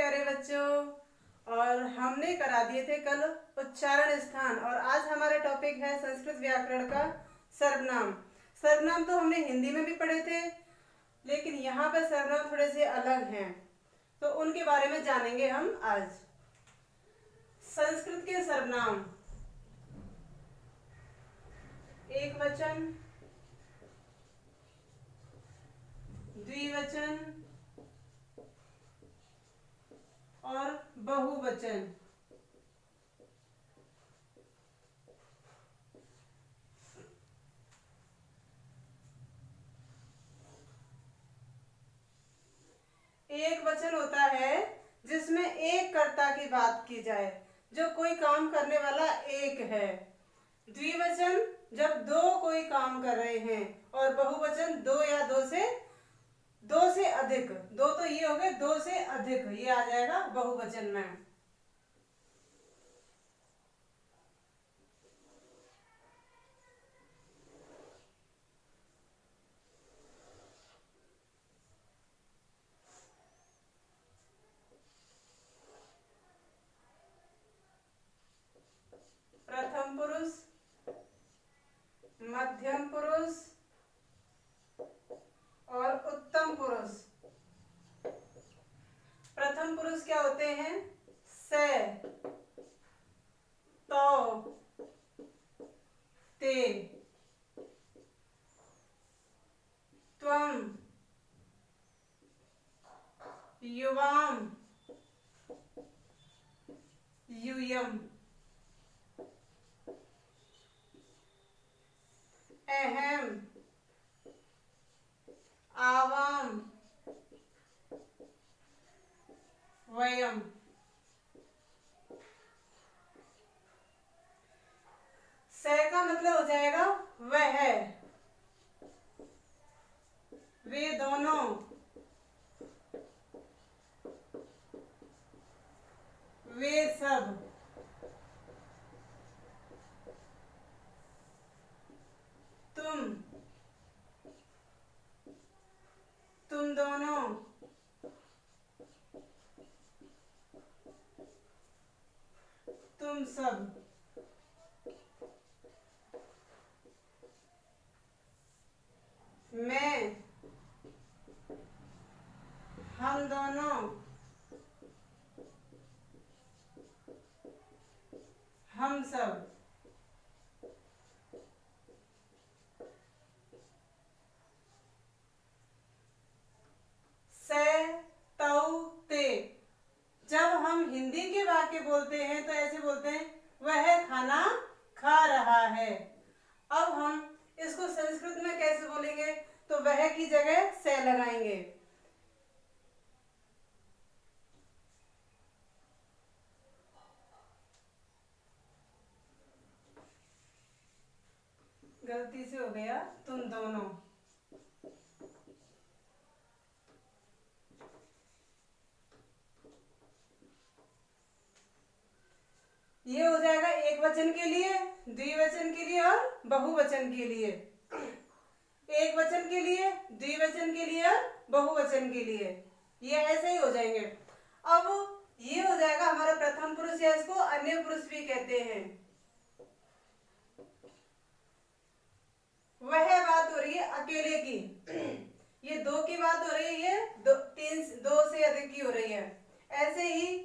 प्यारे बच्चों। और हमने करा दिए थे कल उच्चारण स्थान, और आज हमारा टॉपिक है संस्कृत व्याकरण का सर्वनाम। सर्वनाम तो हमने हिंदी में भी पढ़े थे, लेकिन यहाँ पे सर्वनाम थोड़े से अलग हैं, तो उनके बारे में जानेंगे हम आज। संस्कृत के सर्वनाम: एक वचन, द्विवचन और बहुवचन। एक वचन होता है जिसमें एक कर्ता की बात की जाए, जो कोई काम करने वाला एक है। द्विवचन जब दो कोई काम कर रहे हैं, और बहुवचन दो या दो से अधिक। दो तो ये हो गए, दो से अधिक ये आ जाएगा बहुवचन में। प्रथम पुरुष, मध्यम पुरुष और उत्तम पुरुष। प्रथम पुरुष क्या होते हैं? से, तो, ते, त्वम, युवाम, यूयम, अहम, आवाम, वयम। से का मतलब हो जाएगा वह, वे दोनों, वे सब, तुम, तुम दोनों, तुम सब। मैं, हम दोनों, हम सब। से, तौ, ते। जब हम हिंदी के वाक्य बोलते हैं तो ऐसे बोलते हैं, वह खाना खा रहा है। अब हम इसको संस्कृत में कैसे बोलेंगे? तो वह की जगह से लगाएंगे। गलती से हो गया तुम दोनों। ये हो जाएगा एक वचन के लिए, द्विवचन के लिए और बहुवचन के लिए। एक वचन के लिए, द्विवचन के लिए और बहुवचन के लिए, ये ऐसे ही हो जाएंगे। अब ये हो जाएगा हमारा प्रथम पुरुष, या इसको अन्य पुरुष भी कहते हैं। वह बात हो रही है अकेले की, ये दो की बात हो रही है, ये दो से अधिक की हो रही है। ऐसे ही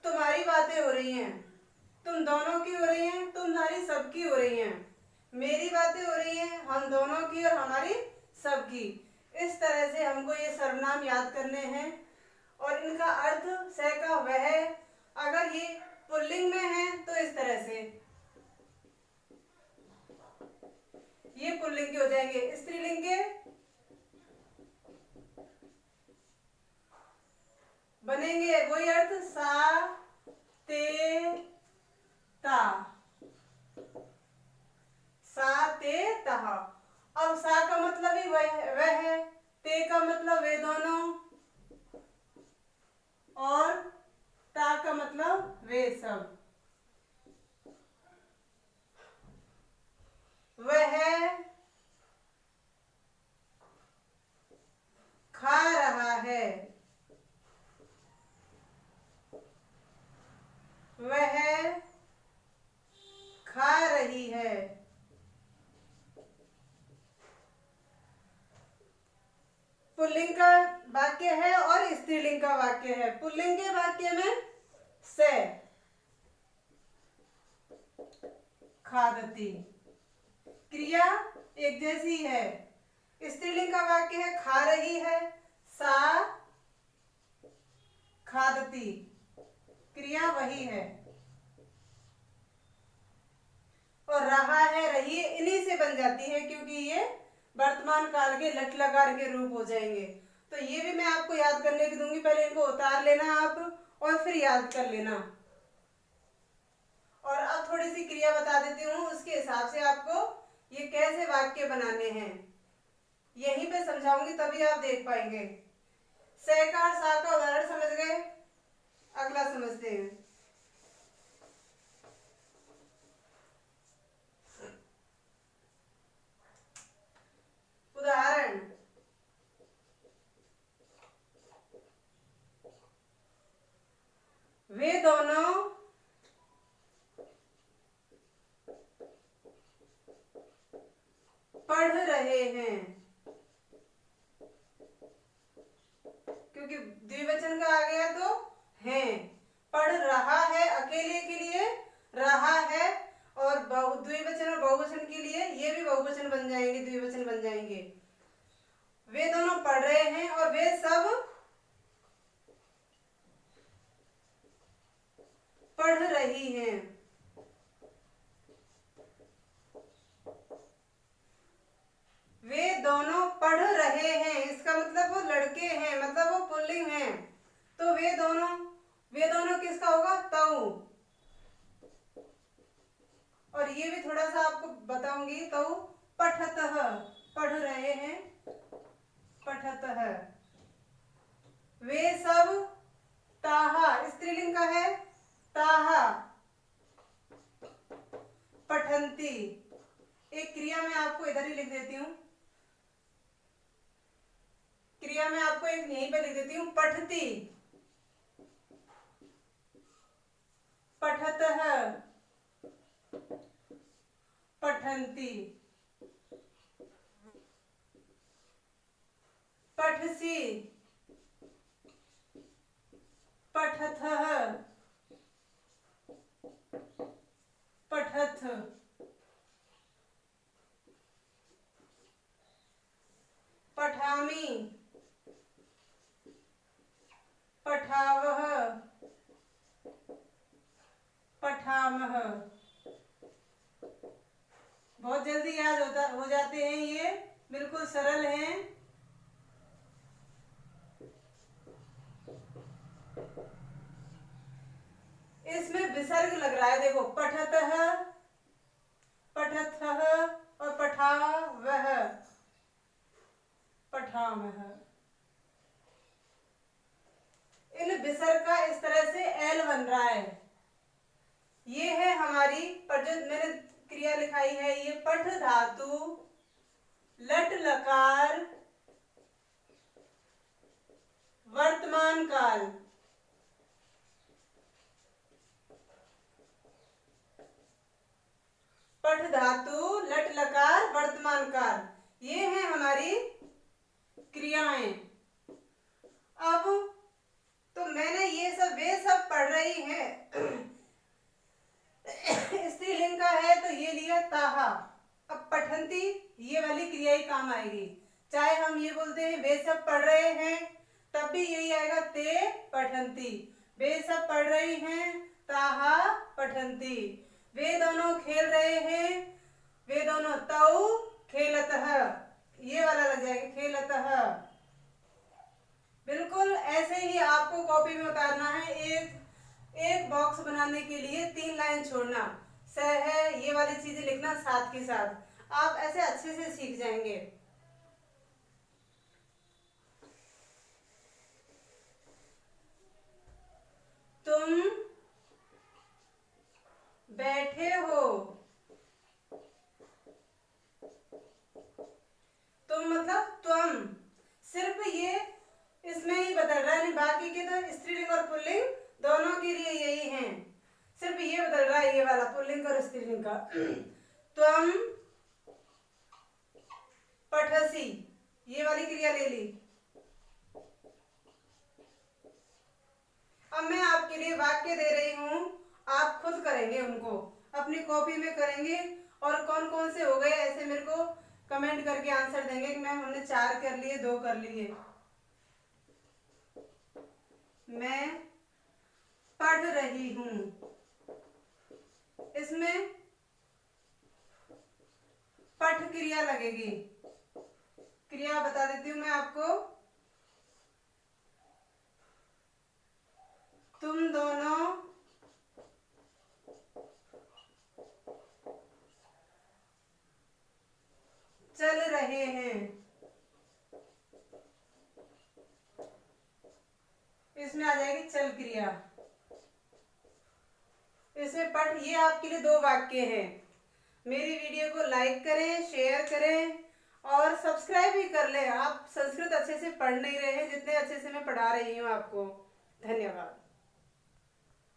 तुम्हारी बातें हो रही हैं, तुम दोनों की हो रही हैं, तुम्हारी सबकी हो रही हैं। मेरी बातें हो रही हैं, हम दोनों की और हमारी सबकी। इस तरह से हमको ये सर्वनाम याद करने हैं, और इनका अर्थ से का वह, अगर ये पुल्लिंग में है तो इस तरह से ये पुल्लिंग के हो जाएंगे। स्त्रीलिंग के बनेंगे वही अर्थ, सा, ते, ता, सा, ते, तह। अब सा का मतलब ही वह है, ते का मतलब वे दोनों, और ता का मतलब वे सब। वह खा रहा है, वाक्य है और स्त्रीलिंग का वाक्य है। पुल्लिंग के वाक्य में से खादती, क्रिया एक जैसी है। स्त्रीलिंग का वाक्य है खा रही है, सा खादती, क्रिया वही है। और रहा है, रही है, इन्हीं से बन जाती है, क्योंकि ये वर्तमान काल के लट लकार के रूप हो जाएंगे। तो ये भी मैं आपको याद करने की दूंगी, पहले इनको उतार लेना आप और फिर याद कर लेना। और अब थोड़ी सी क्रिया बता देती हूँ, उसके हिसाब से आपको ये कैसे वाक्य बनाने हैं यहीं पे समझाऊंगी, तभी आप देख पाएंगे। से का और सा का उदाहरण समझ गए, अगला समझते हैं। उदाहरण, वे दोनों पढ़ रहे हैं, क्योंकि द्विवचन का आ गया तो हैं। पढ़ रहा है अकेले के लिए रहा है, और द्विवचन और बहुवचन के लिए ये भी बहुवचन बन जाएंगे, द्विवचन बन जाएंगे। वे दोनों पढ़ रहे हैं और वे सब पढ़ रही हैं। वे दोनों पढ़ रहे हैं, इसका मतलब वो लड़के हैं, मतलब वो पुल्लिंग हैं। तो वे दोनों किसका होगा? तऊ। और ये भी थोड़ा सा आपको बताऊंगी, तऊ पठतः, पढ़ रहे हैं, पठतः। वे सब ताहा, स्त्रीलिंग का है, ताहा पठंती। एक क्रिया मैं आपको इधर ही लिख देती हूँ, क्रिया में आपको एक यहीं पे लिख देती हूँ, पठती, पठतः, पठन्ति, पठसि, पठथः, पठथ, पठामि, पठावः, पठामः। बहुत जल्दी याद हो जाते हैं, ये बिल्कुल सरल हैं। इसमें विसर्ग लग रहा है, देखो, पठतः, पठथः और पठावः, पठामः। इन विसर्ग का इस तरह से एल बन रहा है। ये है हमारी, पर जो मैंने क्रिया लिखाई है, ये पठ धातु लट लकार वर्तमान काल। पठ धातु लट लकार वर्तमान काल, ये है हमारी क्रियाएं। अब तो मैंने ये सब, वे सब पढ़ रही हैं, स्त्रीलिंग का है तो ये लिया ताहा। अब पठंती, ये वाली क्रिया ही काम आएगी, चाहे हम ये बोलते हैं वे सब पढ़ रहे हैं, तब भी यही आएगा, ते पठंती। वे सब पढ़ रही हैं, ताहा पठंती। वे दोनों खेल रहे हैं, वे दोनों तौ खेलतः, ये वाला लग जाएगा, खेलतः। बिल्कुल ऐसे ही आपको कॉपी में उतारना है। एक बॉक्स बनाने के लिए 3 लाइन छोड़ना, स है, ये वाली चीजें लिखना साथ के साथ, आप ऐसे अच्छे से सीख जाएंगे। तुम बैठे हो, तुम मतलब तुम, सिर्फ ये इसमें ही बदल रहा है, नहीं बाकी के तो स्त्रीलिंग और पुल्लिंग दोनों के लिए यही है, सिर्फ ये बदल रहा है, ये वाला पुल्लिंग और स्त्रीलिंग का। तुम पठसी, ये वाली क्रिया ले ली, आपके लिए वाक्य दे रही हूँ, आप खुद करेंगे, उनको अपनी कॉपी में करेंगे और कौन कौन से हो गए ऐसे मेरे को कमेंट करके आंसर देंगे कि मैम हमने 4 कर लिए, 2 कर लिए। मैं पढ़ रही हूँ, इसमें पठ क्रिया लगेगी। क्रिया बता देती हूँ मैं आपको। तुम दोनों चल रहे हैं, इसमें आ जाएगी चल क्रिया। इसमें पठ, ये आपके लिए 2 वाक्य हैं। मेरी वीडियो को लाइक करें, शेयर करें और सब्सक्राइब भी कर लें। आप संस्कृत अच्छे से पढ़ नहीं रहे हैं जितने अच्छे से मैं पढ़ा रही हूँ आपको। धन्यवाद।